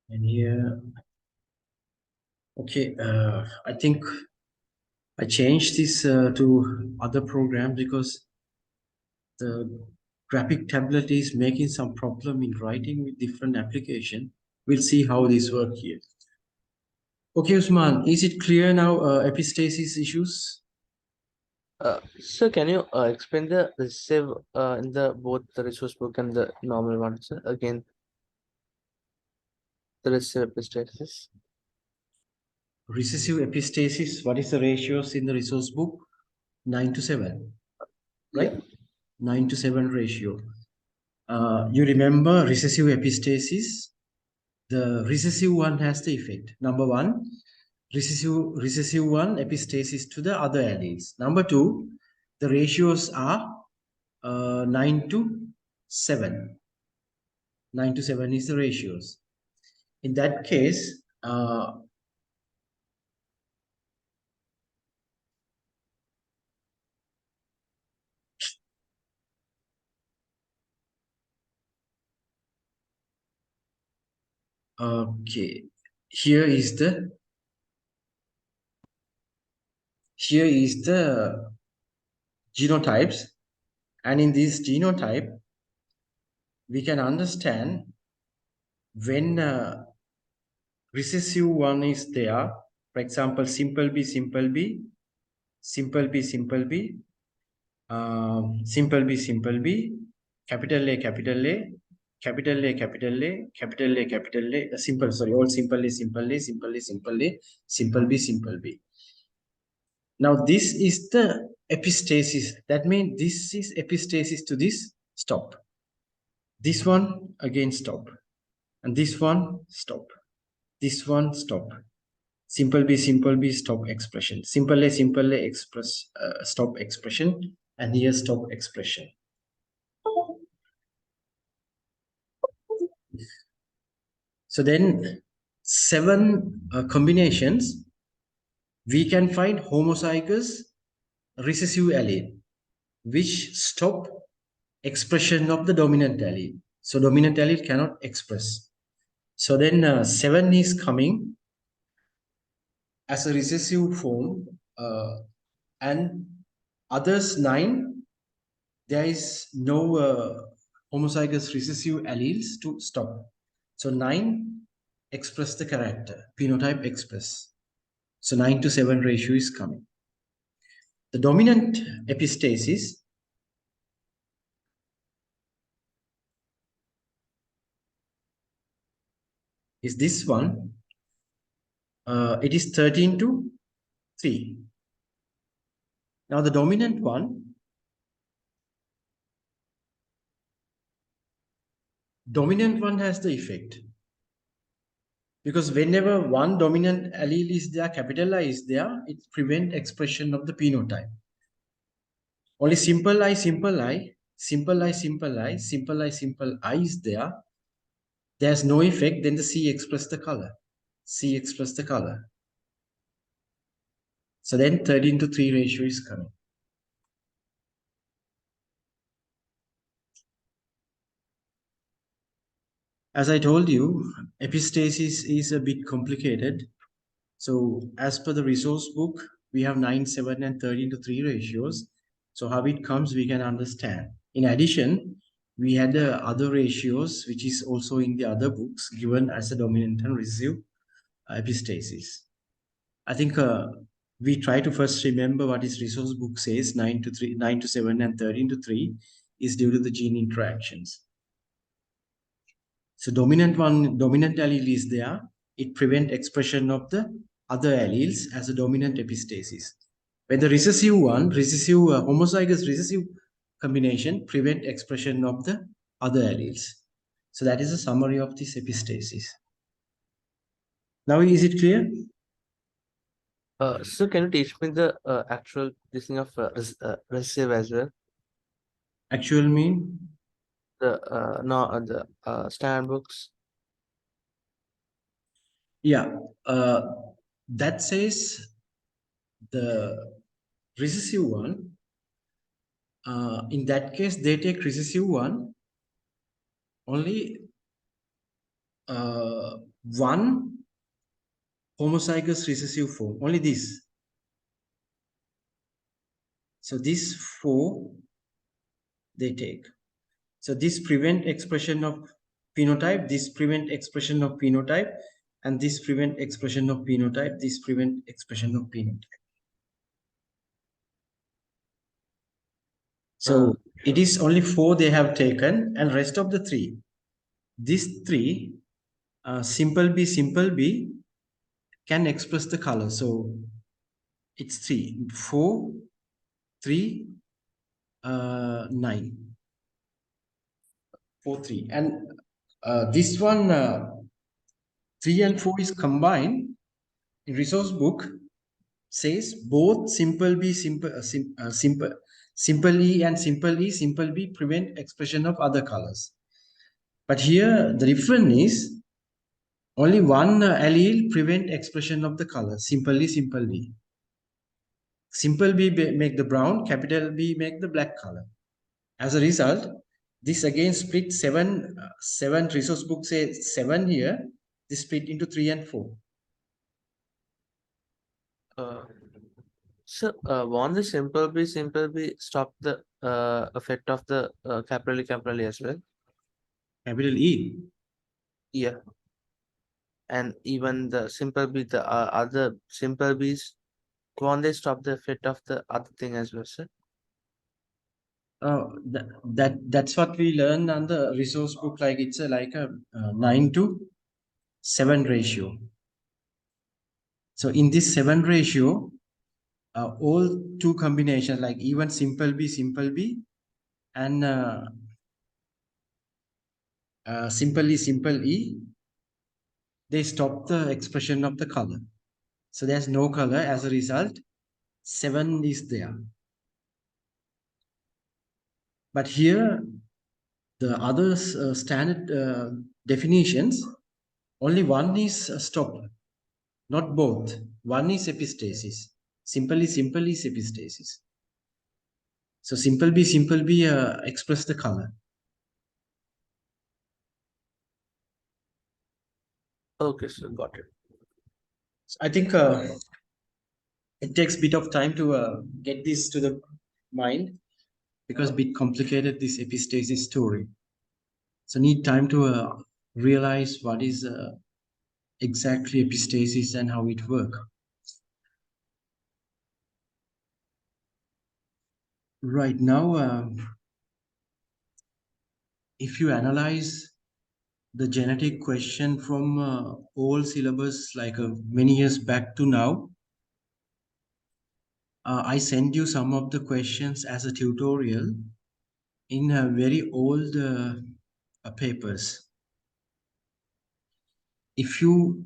And here, okay, I think I changed this to other program because the graphic tablet is making some problem in writing with different application. We'll see how this work here. Okay, Usman, is it clear now, epistasis issues? So can you explain the receive in the both the resource book and the normal one, sir? Again, the receive epistasis. Recessive epistasis, what is the ratios in the resource book? 9 to 7, right? Yeah. 9 to 7 ratio. You remember recessive epistasis? The recessive one has the effect. Number one, recessive one epistasis to the other alleles. Number two, the ratios are 9 to 7. 9 to 7 is the ratios. In that case, okay, here is the genotypes, and in this genotype we can understand when recessive one is there. For example, simple b, simple b, simple b, simple b, simple b, simple b, capital A, capital A, capital A, capital A, capital A, capital A, simple, sorry, all simple A, simple A, simple A, simple A, simple B, simple B. Now this is the epistasis. That means this is epistasis to this stop. This one again stop. And this one stop. This one stop. Simple B, stop expression. Simple A, express stop expression. And here stop expression. So then 7 combinations, we can find homozygous recessive allele, which stop expression of the dominant allele. So dominant allele cannot express. So then 7 is coming as a recessive form, and others 9, there is no homozygous recessive alleles to stop. So 9 express the character, phenotype express. So 9 to 7 ratio is coming. The dominant epistasis is this one. It is 13 to 3. Now the dominant one has the effect, because whenever one dominant allele is there, capital I is there, it prevents expression of the phenotype. Only simple I, simple I, simple I, simple I, simple I, simple I is there. There's no effect, then the C express the color. C express the color. So then 13 to 3 ratio is coming. As I told you, epistasis is a bit complicated. So as per the resource book, we have 9, 7, and 13 to 3 ratios. So how it comes, we can understand. In addition, we had the other ratios, which is also in the other books, given as a dominant and recessive epistasis. I think we try to first remember what this resource book says. 9 to 3, 9 to 7, and 13 to 3 is due to the gene interactions. So dominant allele is there. It prevents expression of the other alleles as a dominant epistasis. When the recessive homozygous recessive combination prevent expression of the other alleles. So that is a summary of this epistasis. Now is it clear? So can you teach me the actual this thing of receive as well? Actual mean? The no the standard books. Yeah. That says the recessive one. In that case, they take recessive one only one homozygous recessive form, only this. So these 4 they take. So this prevent expression of phenotype, this prevent expression of phenotype, and this prevent expression of phenotype, this prevent expression of phenotype. So it is only 4 they have taken, and rest of the 3. These 3, simple B, can express the color. So it's 3, 4, 3, 9, 4, 3. And this one, 3 and 4 is combined in resource book, says both simple B, simple E and simple B prevent expression of other colors. But here the difference is only one allele prevent expression of the color, simple E. Simple B make the brown, capital B make the black color. As a result, this again split 7, 7 resource book says 7 here, this split into 3 and 4. So, won't the simple B stop the effect of the capital E as well? Capital E. Yeah. And even the simple B, the other simple B's, won't they stop the effect of the other thing as well, sir? That's what we learn on the resource book. Like it's like a 9 to 7 ratio. So in this 7 ratio, all 2 combinations, like even simple B, and simple E, they stop the expression of the color. So there's no color. As a result, 7 is there. But here, the other standard definitions, only one is stopped, not both. One is epistasis. Simple is epistasis. So simple B express the color. Okay, sir, got it. I think it takes a bit of time to get this to the mind, because bit complicated this epistasis story. So need time to realize what is exactly epistasis and how it works. Right now, if you analyze the genetic question from all syllabus, like many years back to now, I sent you some of the questions as a tutorial in very old papers. If you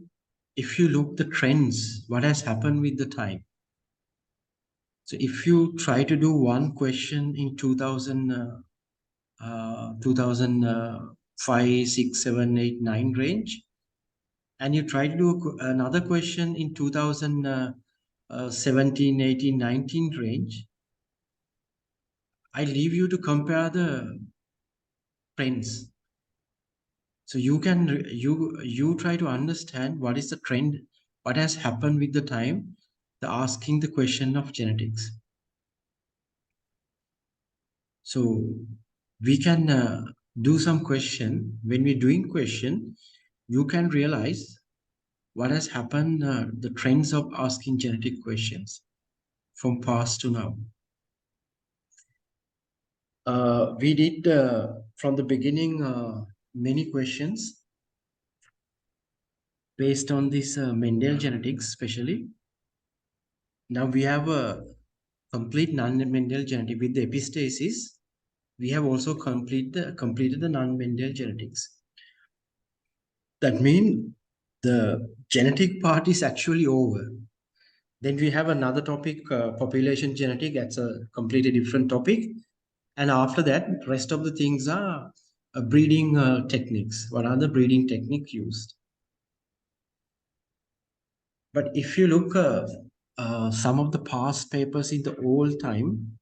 look the trends, what has happened with the time. So if you try to do one question in 2005, 6, 7, 8, 9 range, and you try to do another question in 2017, 18, 19 range, I leave you to compare the trends. So you can you try to understand what is the trend, what has happened with the time, the asking the question of genetics. So we can do some question. When we're doing question, you can realize what has happened, the trends of asking genetic questions from past to now. We did from the beginning many questions based on this Mendel genetics, especially. Now we have a complete non-Mendel genetic with the epistasis. We have also completed the non-Mendel genetics. That means the genetic part is actually over. Then we have another topic, population genetic. That's a completely different topic. And after that, rest of the things are breeding techniques. What are the breeding technique used? But if you look some of the past papers in the old time,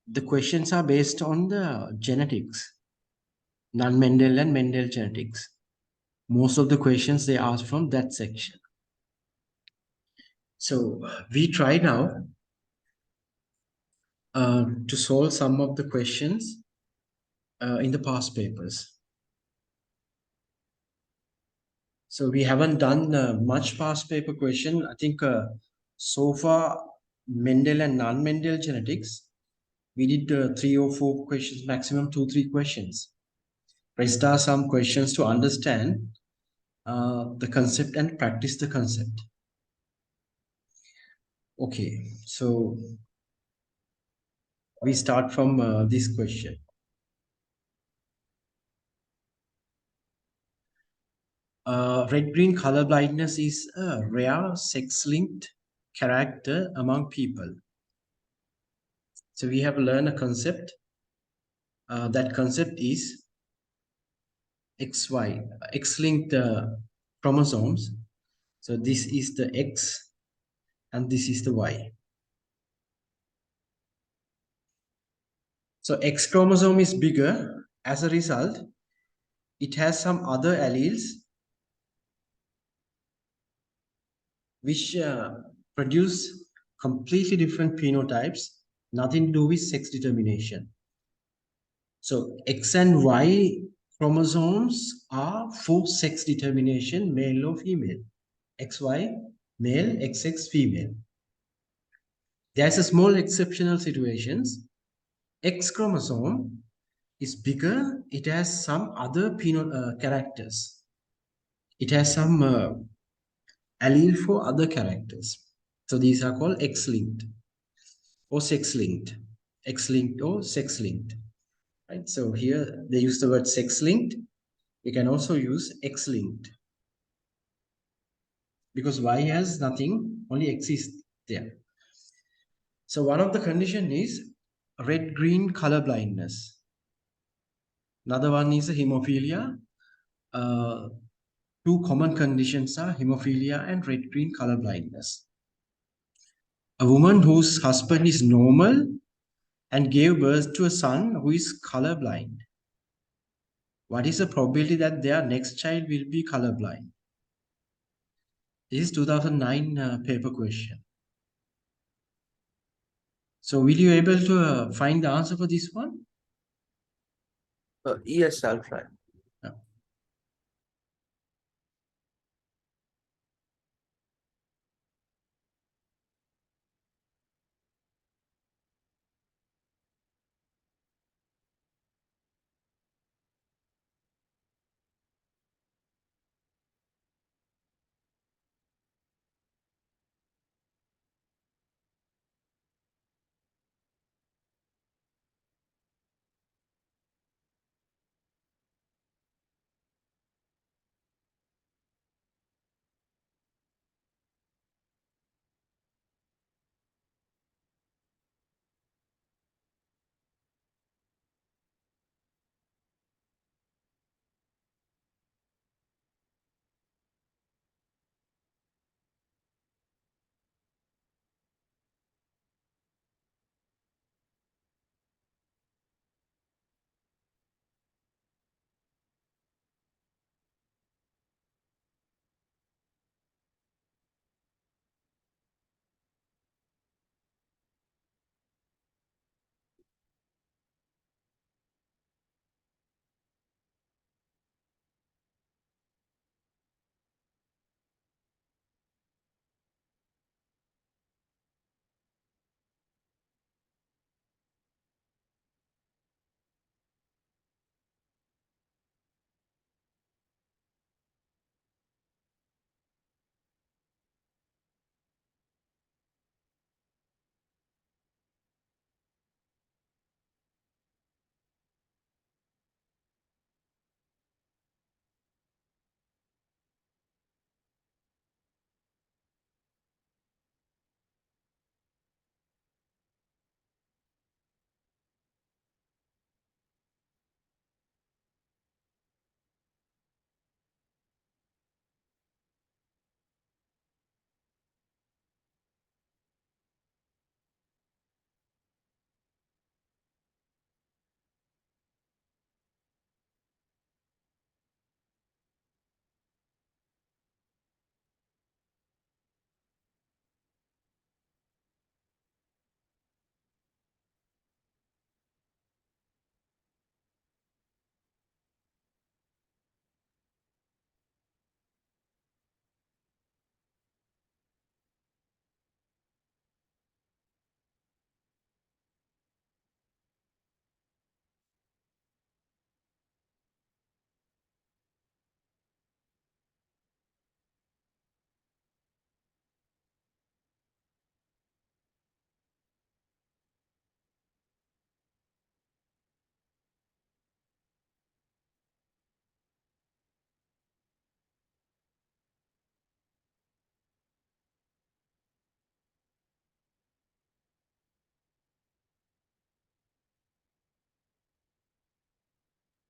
the questions are based on the genetics. non-Mendel and Mendel genetics. Most of the questions they ask from that section. So we try now to solve some of the questions in the past papers. So we haven't done much past paper question. I think so far Mendel and non-Mendel genetics, we did 3 or 4 questions, maximum 2, 3 questions. Rest are some questions to understand the concept and practice the concept. Okay, so we start from this question. Red-green color blindness is a rare sex-linked character among people. So we have learned a concept. That concept is XY, X-linked chromosomes. So this is the X and this is the Y. So X chromosome is bigger. As a result, it has some other alleles which produce completely different phenotypes, nothing to do with sex determination. So X and Y chromosomes are for sex determination, male or female. XY, male, XX, female. There's a small exceptional situations. X chromosome is bigger. It has some other characters. It has some allele for other characters. So these are called X-linked or sex-linked. X-linked or sex-linked. Right? So here they use the word sex-linked. You can also use X-linked. Because Y has nothing, only X is there. So one of the condition is red-green color blindness. Another one is hemophilia. Uh, Two common conditions are hemophilia and red-green color blindness. A woman whose husband is normal and gave birth to a son who is colorblind. What is the probability that their next child will be colorblind? This is 2009 paper question. So will you able to find the answer for this one? Yes, I'll try. Yeah.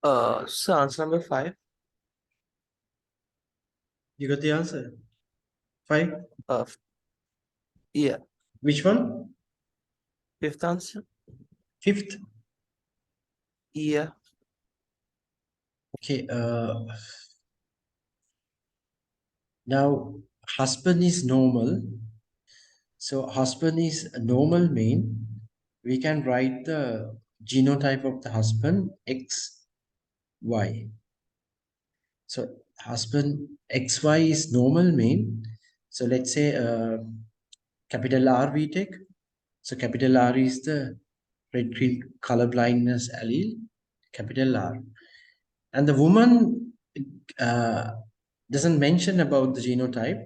So answer number 5. You got the answer? 5? Uh, yeah. Which one? Fifth answer. 5th? Yeah. Okay, now husband is normal. So husband is a normal mean we can write the genotype of the husband XY. So husband XY is normal mean. So let's say capital R we take. So capital R is the red green color blindness allele, capital R. And the woman uh, doesn't mention about the genotype,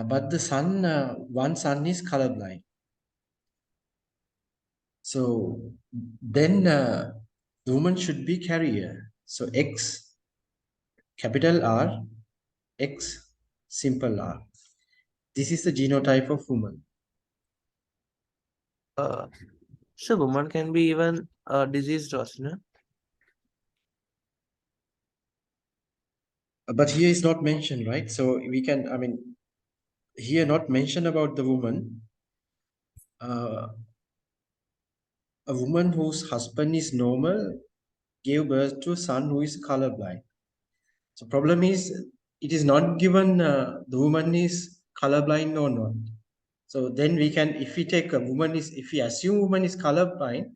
but the son, one son is colorblind. So then the woman should be carrier. So X, capital R, X, simple R. This is the genotype of woman. Uh, so woman can be even diseased also, no? But here is not mentioned, right? So we can, I mean, here not mentioned about the woman. Uh, a woman whose husband is normal gave birth to a son who is colorblind. So problem is it is not given the woman is colorblind or not. So then we can, if we take a woman is, if we assume woman is colorblind,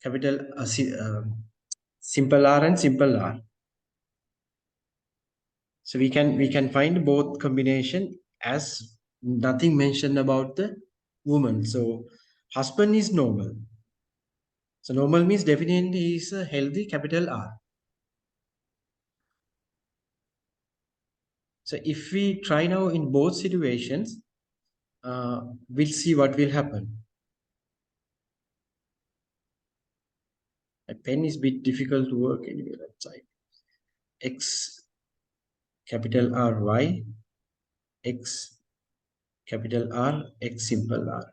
capital simple R and simple R. So we can find both combination as nothing mentioned about the woman. So husband is normal. So normal means definitely is a healthy capital R. So if we try now in both situations, we'll see what will happen. A pen is a bit difficult to work anyway. Let's try X capital R Y X capital R X simple R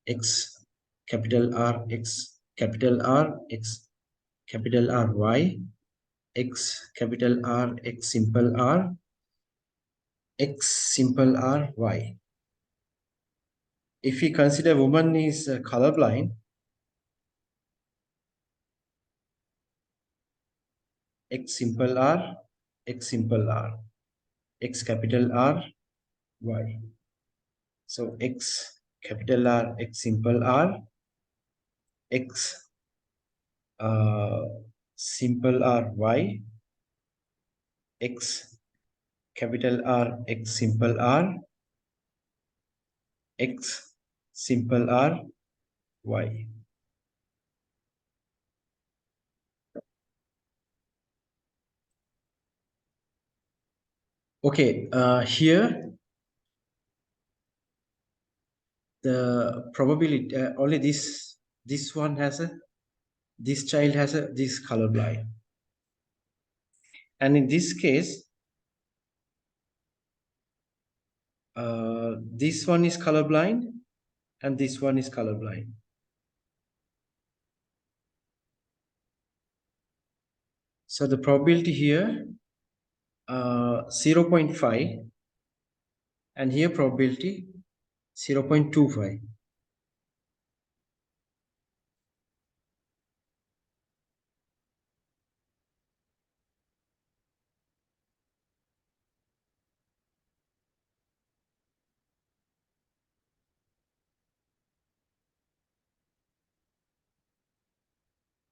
X capital R X capital R X capital R Y X capital R X simple R X simple R Y. If we consider woman is colorblind, X simple R X simple R X capital R Y. So X capital R X simple R X uh, simple R Y X capital R X simple R X simple R Y. Okay, here the probability only this one has a this child has a this color blind, and in this case this one is colorblind and this one is colorblind. So the probability here 0.5 and here probability 0.25.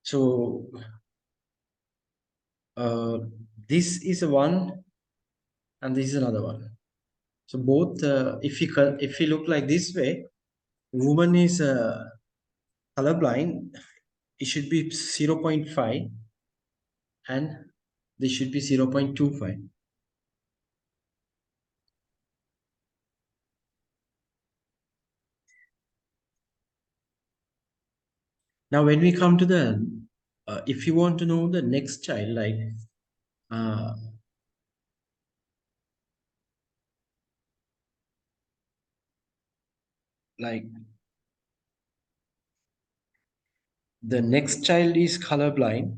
So uh, this is a one and this is another one. So both, if you look like this way, woman is colorblind. It should be 0.5 and this should be 0.25. Now, when we come to the, if you want to know the next child, uh, like The next child is colorblind.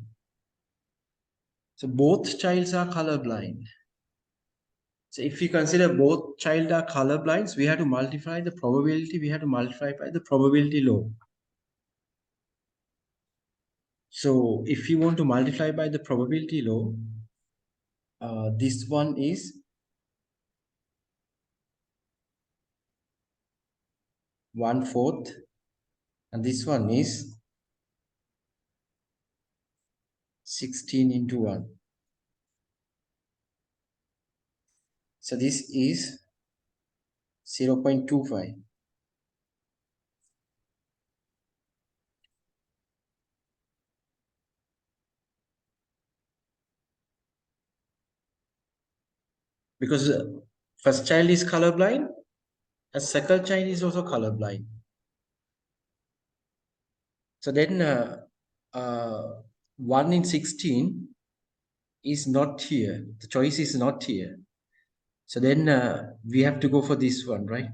So both childs are colorblind. So if we consider both child are colorblind, we have to multiply the probability. We have to multiply by the probability law. So if you want to multiply by the probability law, this one is 1/4, and this one is 16 into 1. So this is 0.25. Because first child is colorblind, and second child is also colorblind. So then 1 in 16 is not here. The choice is not here. So then we have to go for this one, right?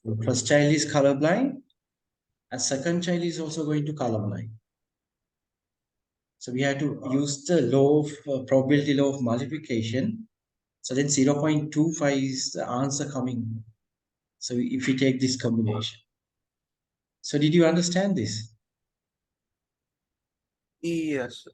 The first child is colorblind, and second child is also going to colorblind. So we have to use the law of probability law of multiplication. So then 0.25 is the answer coming. So if we take this combination. So did you understand this? Yes.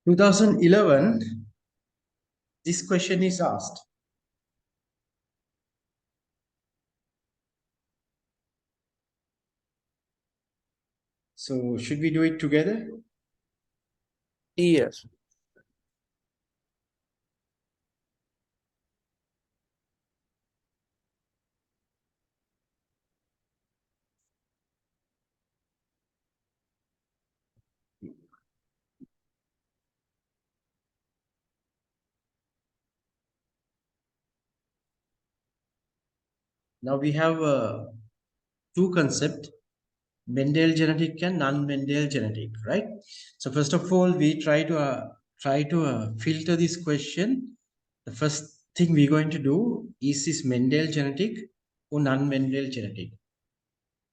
2011, this question is asked. So should we do it together? Yes. Now we have two concepts, Mendel genetic and non-Mendel genetic, right? So first of all, we try to filter this question. The first thing we're going to do is this Mendel genetic or non-Mendel genetic,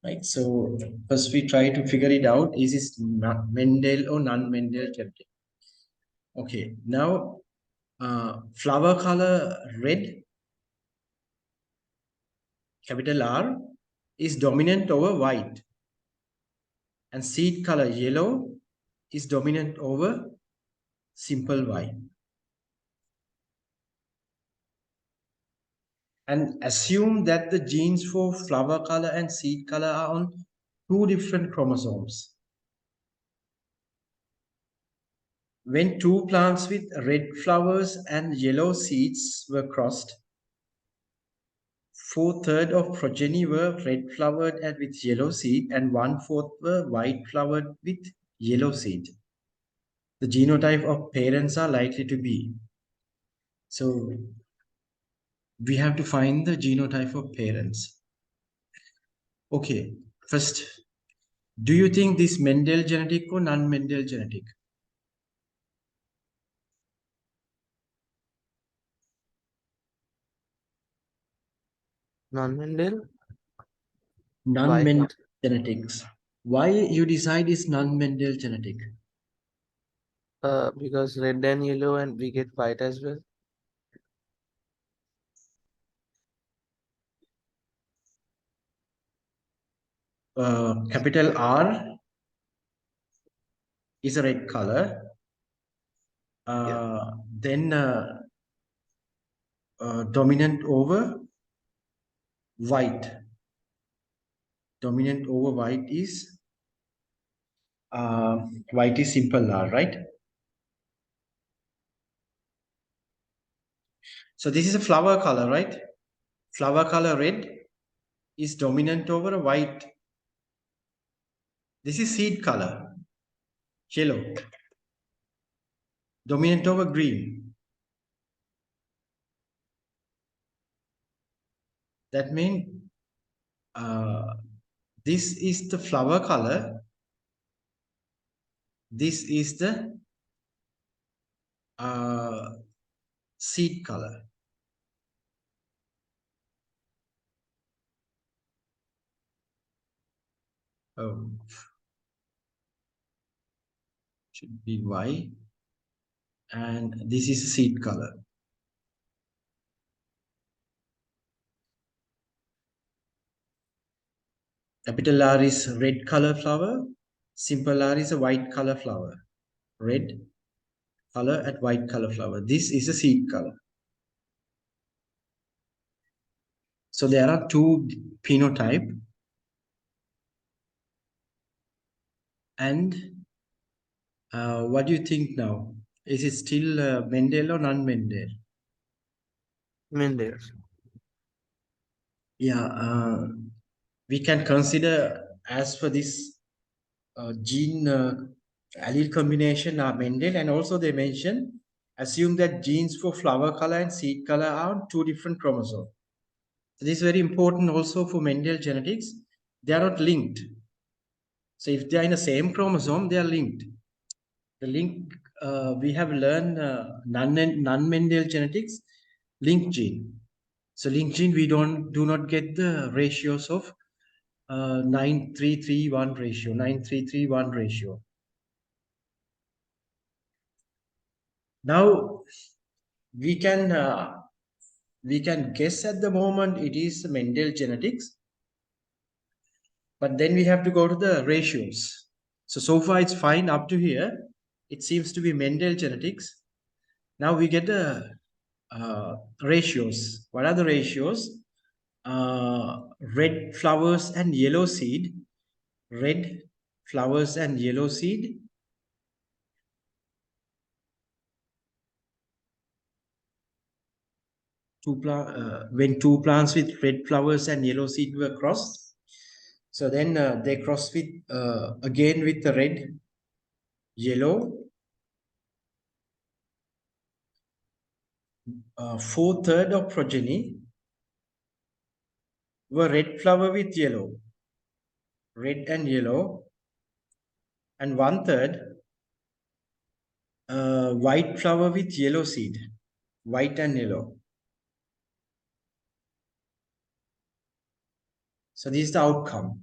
right? So first we try to figure it out. Is this Mendel or non-Mendel genetic? Okay, now flower color red, capital R, is dominant over white, and seed color yellow is dominant over simple Y. And assume that the genes for flower color and seed color are on two different chromosomes. When two plants with red flowers and yellow seeds were crossed, 4/3 of progeny were red flowered and with yellow seed, and 1/4 were white flowered with yellow seed. The genotype of parents are likely to be. So we have to find the genotype of parents. Okay, first, do you think this Mendel genetic or non-Mendel genetic? Non-Mendel? Why? Non-Mendel genetics. Why you decide is non-Mendel genetic? Because red and yellow and we get white as well. Capital R is a red color. Yeah. Then dominant over white. Dominant over white is white is simple R, right? So this is a flower color, right? Flower color red is dominant over a white. This is seed color, yellow, dominant over green. That means this is the flower color. This is the seed color. Um, should be Y, and this is seed color. Capital R is red color flower. Simple R is a white color flower. Red color and white color flower. This is a seed color. So there are two phenotype. And what do you think now? Is it still Mendel or non-Mendel? Mendel. Yeah, we can consider as for this gene allele combination are Mendel, and also they mention assume that genes for flower color and seed color are on two different chromosomes. So this is very important also for Mendel genetics. They are not linked. So if they are in the same chromosome, they are linked. The link we have learned non-Mendel genetics, link gene. So link gene we do not get the ratios of 9331 ratio, 9331 ratio. Now we can guess at the moment it is Mendel genetics, but then we have to go to the ratios. So far it's fine up to here. It seems to be Mendel genetics. Now we get the ratios. What are the ratios? Red flowers and yellow seed. Red flowers and yellow seed. When two plants with red flowers and yellow seed were crossed, so then they cross with again with the red, yellow. 4/3 of progeny were red flower with yellow, red and yellow, and 1/3 white flower with yellow seed, white and yellow. So this is the outcome.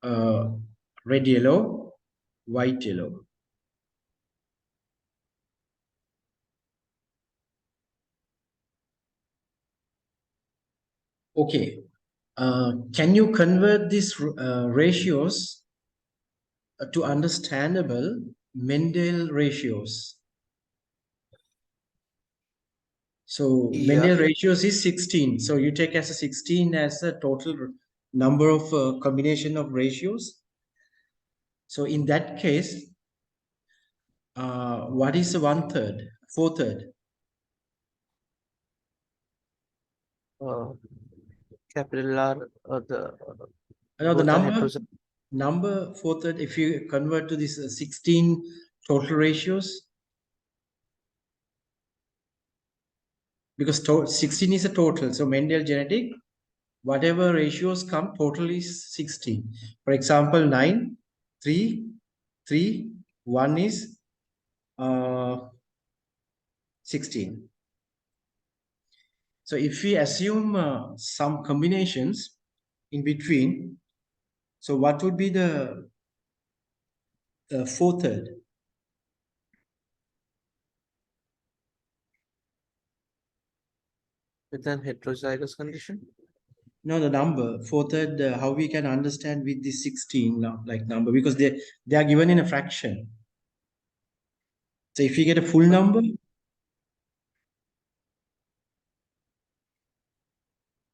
Uh, red, yellow, white, yellow. Okay. Can you convert these ratios to understandable Mendel ratios? So Yeah. Mendel ratios is 16. So you take as a 16 as a total number of combination of ratios. So in that case, what is the 1/3, 4/3? Uh, capital R, No, the both are heterozygous. number 4/3. If you convert to this 16 total ratios, because 16 is a total. So Mendel genetic, whatever ratios come, total is 16. For example, 9, 3, 3, 1 is 16. So if we assume some combinations in between, so what would be the 4/3? With an heterozygous condition. No, the number 4/3. How we can understand with the 16 like number, because they are given in a fraction. So if we get a full number,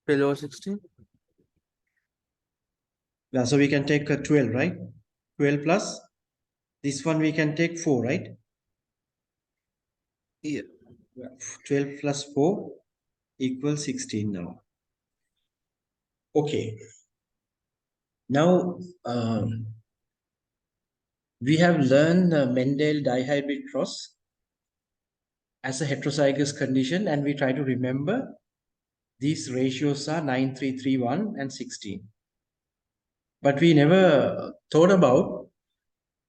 Below 16. yeah, so we can take a 12, right? 12 plus this one we can take 4, right? Yeah. Yeah. 12 plus 4 equals 16 now. Okay. Now, we have learned Mendel dihybrid cross as a heterozygous condition, and we try to remember these ratios are 9331 and 16. But we never thought about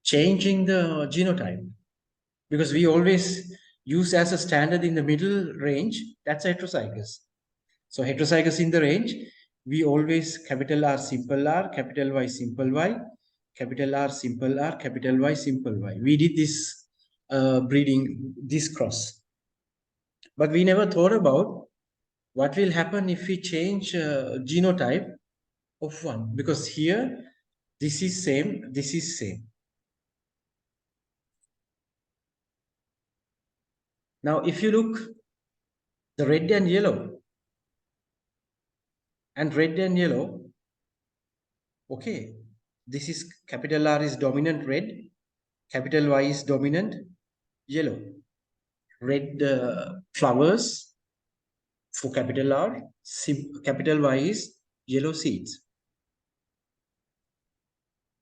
changing the genotype, because we always use as a standard in the middle range, that's heterozygous. So heterozygous in the range, we always capital R simple R, capital Y simple Y, capital R simple R, capital Y simple Y. We did this breeding, this cross. But we never thought about what will happen if we change genotype of one, because here this is same, this is same. Now if you look the red and yellow, and red and yellow, okay, this is capital R is dominant red, capital Y is dominant yellow. Red flowers for capital R, capital Y is yellow seeds.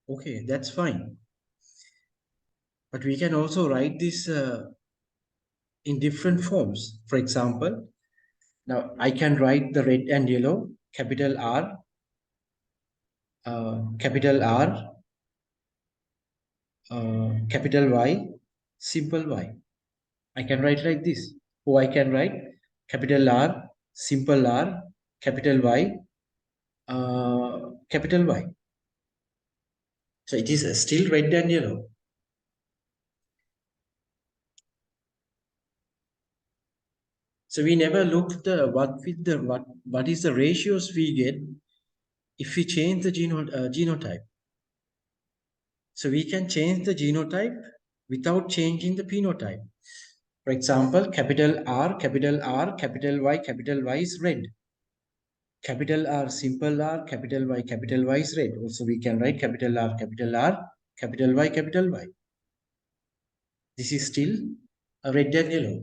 Okay, that's fine. But we can also write this in different forms. For example, now I can write the red and yellow, capital R, capital R, capital Y, simple Y. I can write like this. Or I can write capital R, simple R, capital Y, capital Y. So it is still red and yellow. So we never looked what is the ratios we get if we change the genotype. So we can change the genotype without changing the phenotype. For example, capital R, capital R, capital Y is red. Capital R, simple R, capital Y is red. Also we can write capital R, capital R, capital Y, capital Y. This is still a red and yellow.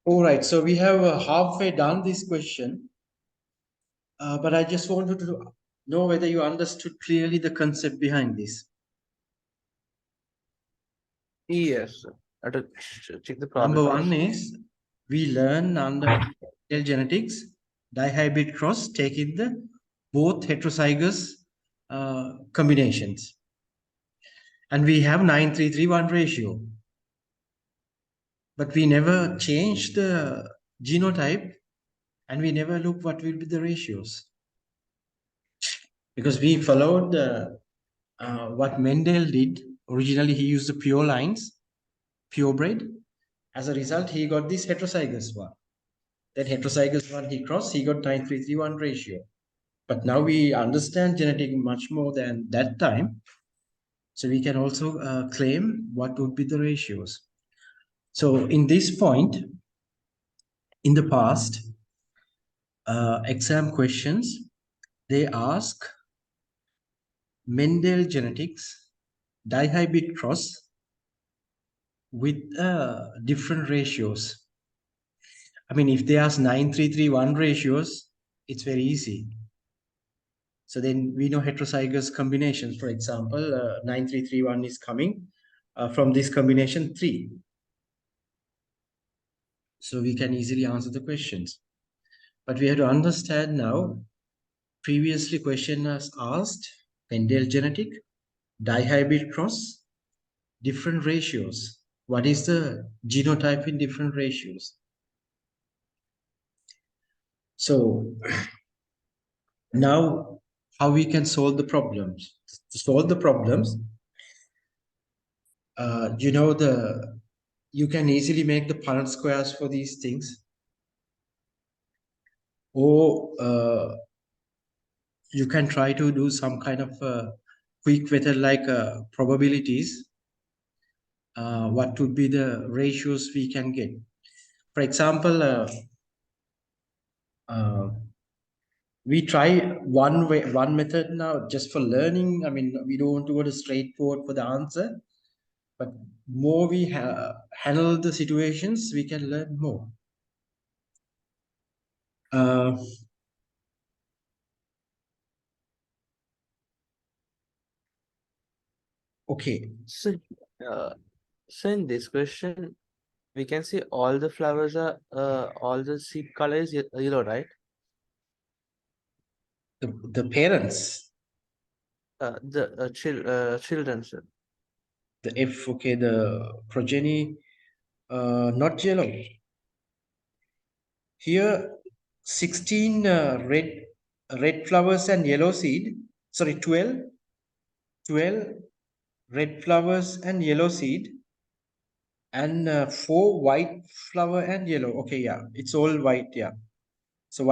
All right, so we have halfway done this question, but I just wanted to know whether you understood clearly the concept behind this. Yes, I have to check the Number probability. one is we learn under cell genetics, dihybrid cross taking the both heterozygous combinations. And we have 9331 ratio. But we never change the genotype, and we never look what will be the ratios. Because we followed what Mendel did. Originally, he used the pure lines, purebred. As a result, he got this heterozygous one. That heterozygous one he crossed, he got 9331 ratio. But now we understand genetic much more than that time. So we can also claim what would be the ratios. So in this point, in the past, exam questions, they ask Mendel genetics, dihybrid cross with different ratios. I mean, if they ask 9331 ratios, it's very easy. So then we know heterozygous combinations. For example, 9331 is coming from this combination 3. So we can easily answer the questions. But we have to understand now, previously question was asked, Mendel genetic, dihybrid cross, different ratios. What is the genotype in different ratios? So now how we can solve the problems? To solve the problems, you can easily make the Punnett squares for these things, or you can try to do some kind of quick method like probabilities. What would be the ratios we can get? For example, we try one method now just for learning. I mean, we don't want to go to straightforward for the answer, but more we handle the situations, we can learn more. Uh, okay. So, uh, so in this question, we can see all the flowers are all the seed color is yellow, right? The parents, The children, sir. the F, okay, the progeny, not yellow. Here, 16 red flowers and yellow seed. Sorry, 12 red flowers and yellow seed, and 4 white flower and yellow. Okay, yeah, it's all white. Yeah, so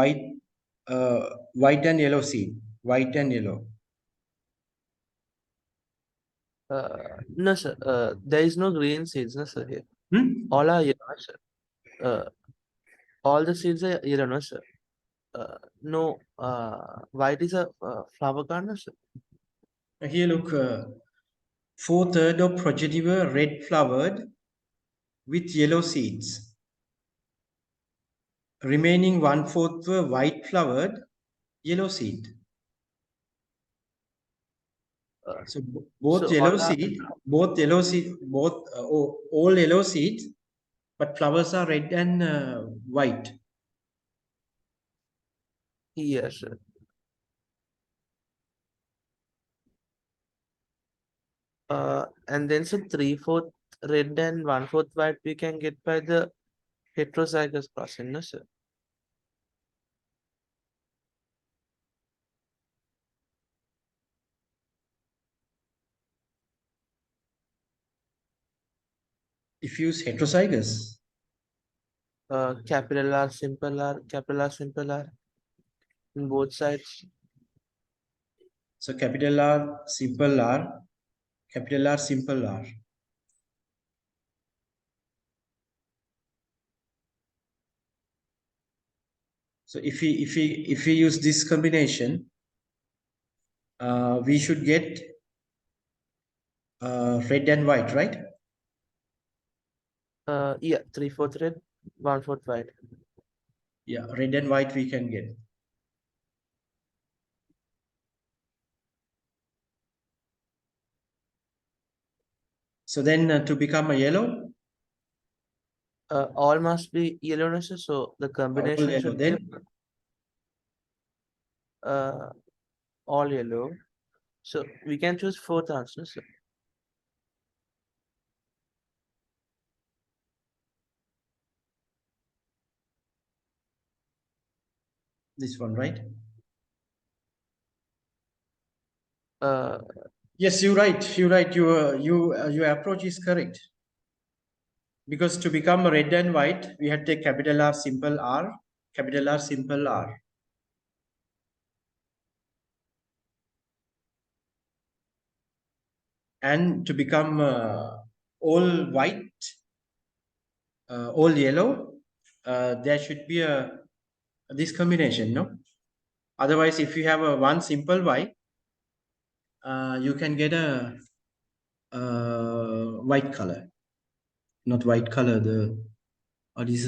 uh, white and yellow seed, white and yellow. No, sir. There is no green seeds, no, sir. Here, Hmm? all are yellow, sir. Uh, all the seeds are yellow, no, sir. No, white is a flower garden, sir. Here, look, 4/3 of progeny were red flowered with yellow seeds. Remaining 1/4 were white flowered, yellow seed. Uh, So so all are both all yellow seeds, but flowers are red and white. yes, sir. And then so 3/4 red and 1/4 white we can get by the heterozygous crossing, no, sir. If you use heterozygous, Capital R, simple R, capital R, simple R in both sides. so capital R, simple R, capital R, simple R. So if we use this combination, we should get red and white, right? Yeah, 3/4 red, 1/4 white. Yeah, red and white we can get. So then to become a yellow, All must be yellow, no, sir. So the all combination yellow. should be Then uh, all yellow. So we can choose fourth answer, sir. this one, right? Uh, Yes, you're right. You're right. Your approach is correct. Because to become red and white, we had to take capital R, simple R, capital R, simple R. And to become all white, all yellow, there should be this combination, no? Otherwise, if you have a one simple white, you can get a white color, not white color. The or this